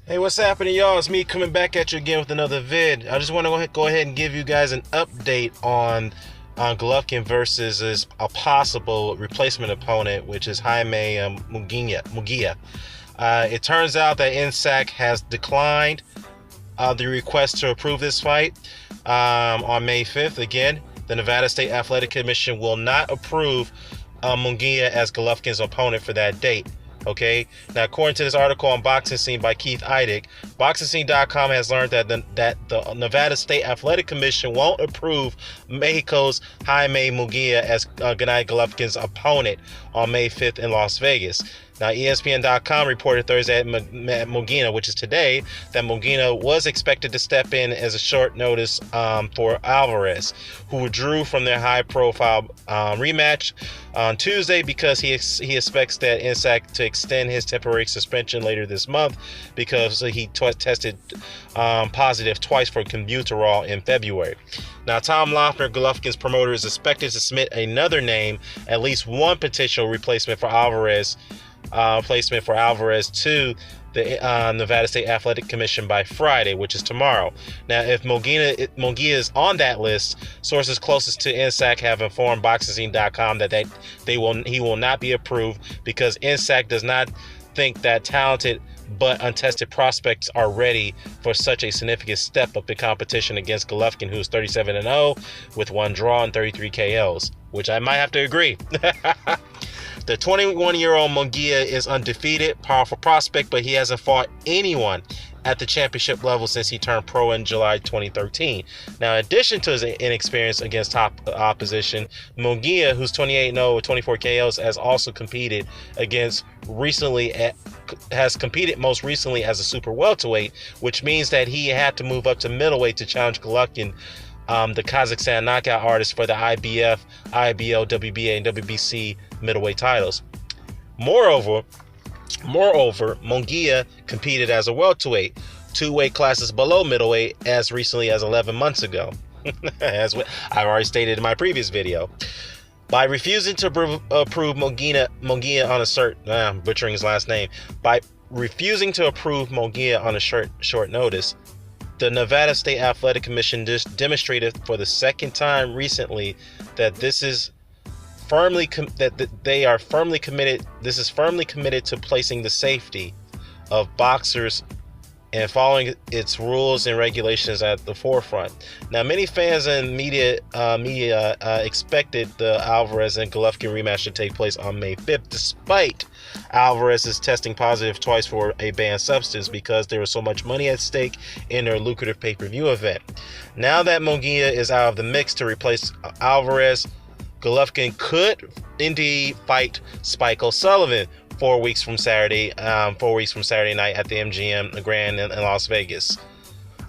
Hey, what's happening, y'all? It's me coming back at you again with another vid. I just want to go ahead and give you guys an update on Golovkin versus a possible replacement opponent, which is Jaime Munguia. It turns out that NSAC has declined the request to approve this fight on May 5th. Again, the Nevada State Athletic Commission will not approve Munguia as Golovkin's opponent for that date. Okay, now according to this article on Boxing Scene by Keith Eidig, BoxingScene.com has learned that the Nevada State Athletic Commission won't approve Mexico's Jaime Munguia as Gennady Golovkin's opponent on May 5th in Las Vegas. Now, ESPN.com reported Thursday at Munguia, which is today, that Munguia was expected to step in as a short notice for Alvarez, who withdrew from their high-profile rematch on Tuesday because he expects that NSAC to extend his temporary suspension later this month because he tested positive twice for Clenbuterol in February. Now, Tom Loeffner, Golovkin's promoter, is expected to submit another name, at least one potential replacement for Alvarez, to the Nevada State Athletic Commission by Friday, which is tomorrow. Now, if Munguia is on that list, sources closest to NSAC have informed BoxingScene.com that he will not be approved because NSAC does not think that talented but untested prospects are ready for such a significant step up in competition against Golovkin, who's 37-0 with 1 draw and 33 KOs, which I might have to agree. The 21-year-old Munguia is undefeated, powerful prospect, but he hasn't fought anyone at the championship level since he turned pro in July 2013. Now, in addition to his inexperience against top opposition, Munguia, who's 28-0 with 24 KOs, has also competed most recently as a super welterweight, which means that he had to move up to middleweight to challenge Golovkin, the Kazakhstan knockout artist, for the IBF, IBO, WBA, and WBC middleweight titles. Moreover, Munguia competed as a welterweight, 2 weight classes below middleweight, as recently as 11 months ago, as I've already stated in my previous video. By refusing to approve Munguia on a butchering his last name, by refusing to approve Munguia on a short notice, the Nevada State Athletic Commission just demonstrated for the second time recently that this is firmly committed to placing the safety of boxers and following its rules and regulations at the forefront. Now, many fans and media expected the Alvarez and Golovkin rematch to take place on May 5th, despite Alvarez's testing positive twice for a banned substance because there was so much money at stake in their lucrative pay-per-view event. Now that Munguia is out of the mix to replace Alvarez, Golovkin could indeed fight Spike O'Sullivan 4 weeks from Saturday night at the MGM Grand in Las Vegas.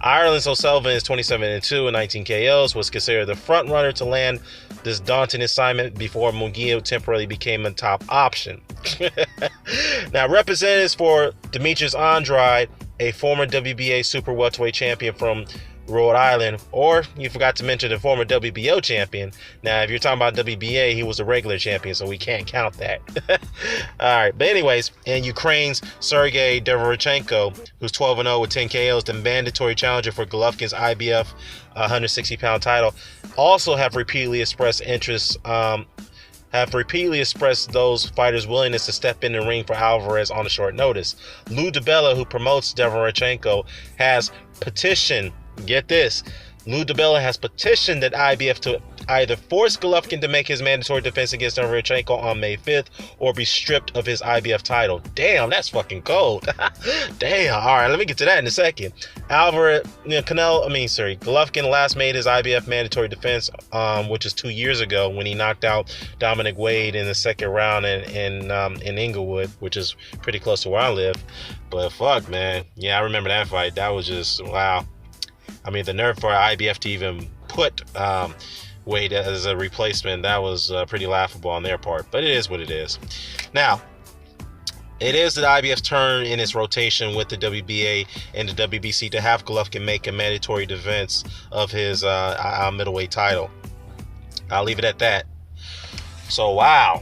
Ireland's O'Sullivan is 27-2 and 19 KOs, was considered the front runner to land this daunting assignment before Munguia temporarily became a top option. Now, representatives for Demetrius Andrade, a former WBA super welterweight champion from Rhode Island, or you forgot to mention the former WBO champion. Now, if you're talking about WBA, he was a regular champion, so we can't count that. All right, but anyways, in Ukraine's Sergiy Derevyanchenko, who's 12-0 with 10 KOs, the mandatory challenger for Golovkin's IBF 160-pound title, also have repeatedly expressed those fighters' willingness to step in the ring for Alvarez on a short notice. DiBella, who promotes Derevyanchenko, has petitioned, get this, DiBella has petitioned that IBF to either force Golovkin to make his mandatory defense against Derevyanchenko on May 5th or be stripped of his IBF title. Damn, that's fucking cold. Damn. All right, let me get to that in a second. Golovkin last made his IBF mandatory defense, which is 2 years ago when he knocked out Dominic Wade in the second round in Inglewood, which is pretty close to where I live. But fuck, man. Yeah, I remember that fight. That was just, wow. I mean, the nerve for IBF to even put Wade as a replacement, that was pretty laughable on their part. But it is what it is. Now, it is the IBF's turn in its rotation with the WBA and the WBC to have Golovkin make a mandatory defense of his middleweight title. I'll leave it at that. So, wow.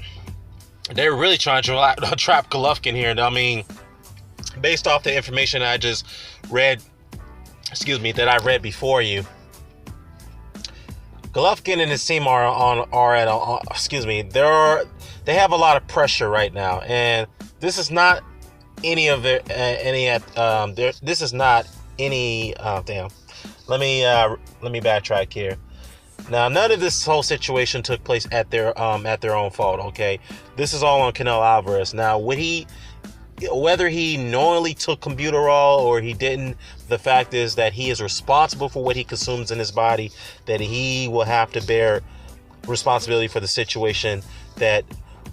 They're really trying to trap Golovkin here. I mean, based off the information I just read, that I read before you, Golovkin and his team they have a lot of pressure right now, and this is not any of their this is not any let me backtrack here. Now, none of this whole situation took place at their own fault, okay? This is all on Canelo Alvarez. Now, whether he knowingly took Combuterol or he didn't, the fact is that he is responsible for what he consumes in his body, that he will have to bear responsibility for the situation that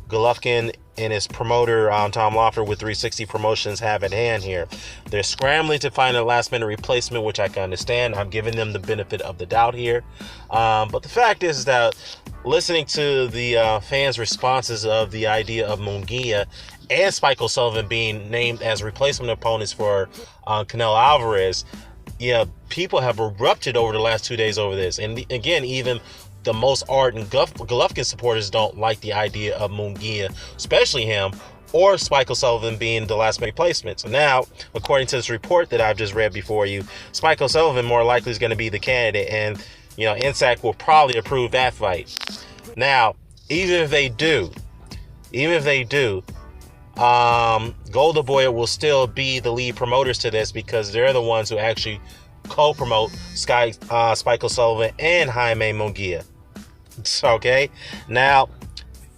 Golovkin and his promoter, Tom Loeffler, with 360 Promotions, have at hand here. They're scrambling to find a last-minute replacement, which I can understand. I'm giving them the benefit of the doubt here. But the fact is that listening to the fans' responses of the idea of Munguia and Spike O'Sullivan being named as replacement opponents for Canelo Alvarez, people have erupted over the last 2 days over this. And again, even the most ardent Golovkin supporters don't like the idea of Munguia, especially him, or Spike O'Sullivan being the last replacement. So now, according to this report that I've just read before you, Spike O'Sullivan more likely is going to be the candidate, and NSAC will probably approve that fight. Now, even if they do, Golden Boy will still be the lead promoters to this, because they're the ones who actually co-promote Spike O'Sullivan and Jaime Munguia. Okay, now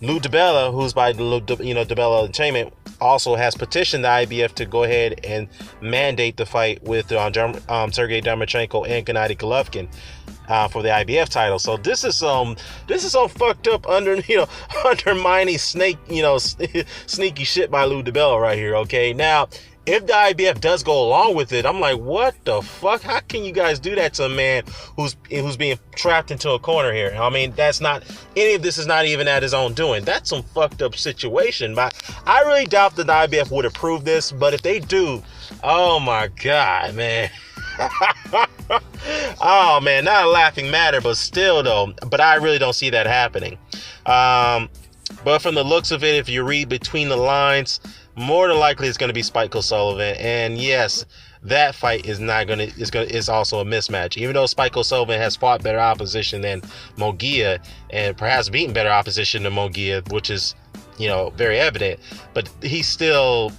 Lou DiBella, who's by DiBella Entertainment, also has petitioned the IBF to go ahead and mandate the fight with Sergiy Derevyanchenko and Gennady Golovkin for the IBF title. So this is some fucked up undermining sneaky shit by Lou DiBella right here. Okay, now, if the IBF does go along with it, I'm like, what the fuck? How can you guys do that to a man who's being trapped into a corner here? I mean, any of this is not even at his own doing. That's some fucked up situation. But I really doubt that the IBF would approve this. But if they do, oh my God, man. Oh man, not a laughing matter, but still though. But I really don't see that happening. But from the looks of it, if you read between the lines, more than likely it's going to be Spike O'Sullivan. And yes, that fight is also a mismatch. Even though Spike O'Sullivan has fought better opposition than Munguia, and perhaps beaten better opposition than Munguia, which is, very evident, but it's still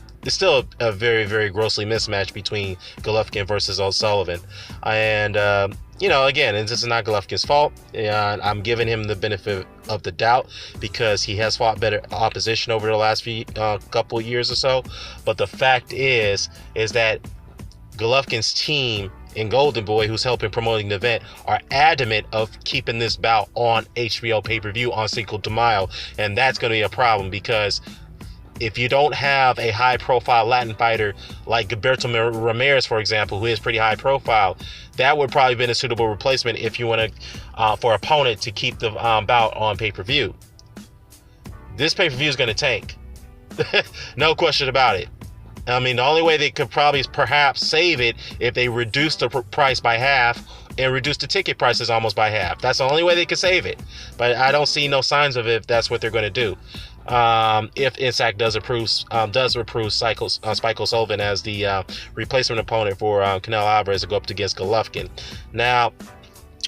a very, very grossly mismatch between Golovkin versus O'Sullivan. And again, this is not Golovkin's fault. I'm giving him the benefit of the doubt because he has fought better opposition over the last few couple of years or so. But the fact is that Golovkin's team and Golden Boy, who's helping promoting the event, are adamant of keeping this bout on HBO pay-per-view on Cinco de Mayo. And that's going to be a problem, because if you don't have a high-profile Latin fighter like Gilberto Ramirez, for example, who is pretty high-profile, that would probably be a suitable replacement if you want to for opponent to keep the bout on pay-per-view. This pay-per-view is going to tank. No question about it. I mean, the only way they could probably perhaps save it if they reduce the price by half and reduce the ticket prices almost by half. That's the only way they could save it. But I don't see no signs of it if that's what they're going to do. If NSAC does approve Spike O'Sullivan as the replacement opponent for Canelo Alvarez to go up against Golovkin. Now,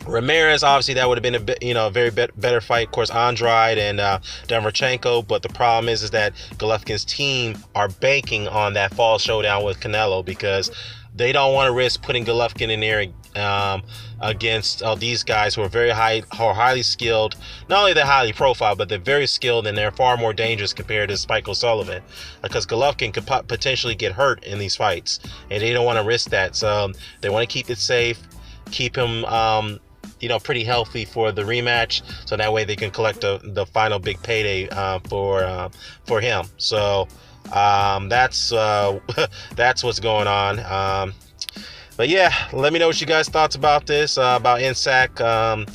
Ramirez, obviously that would have been a very better fight. Of course, Andrade and Derevyanchenko, but the problem is that Golovkin's team are banking on that fall showdown with Canelo, because they don't want to risk putting Golovkin in there against these guys who are highly skilled. Not only they're highly profiled, but they're very skilled, and they're far more dangerous compared to Spike O'Sullivan, because Golovkin could potentially get hurt in these fights, and they don't want to risk that. So they want to keep it safe, keep him pretty healthy for the rematch, so that way they can collect the final big payday for him. So that's what's going on. But yeah, let me know what you guys thoughts about this, about NSAC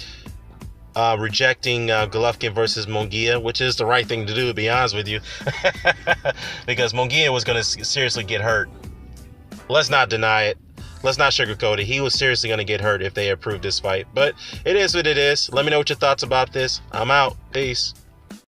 rejecting Golovkin versus Munguia, which is the right thing to do, to be honest with you, because Munguia was going to seriously get hurt. Let's not deny it. Let's not sugarcoat it. He was seriously going to get hurt if they approved this fight. But it is what it is. Let me know what your thoughts about this. I'm out. Peace.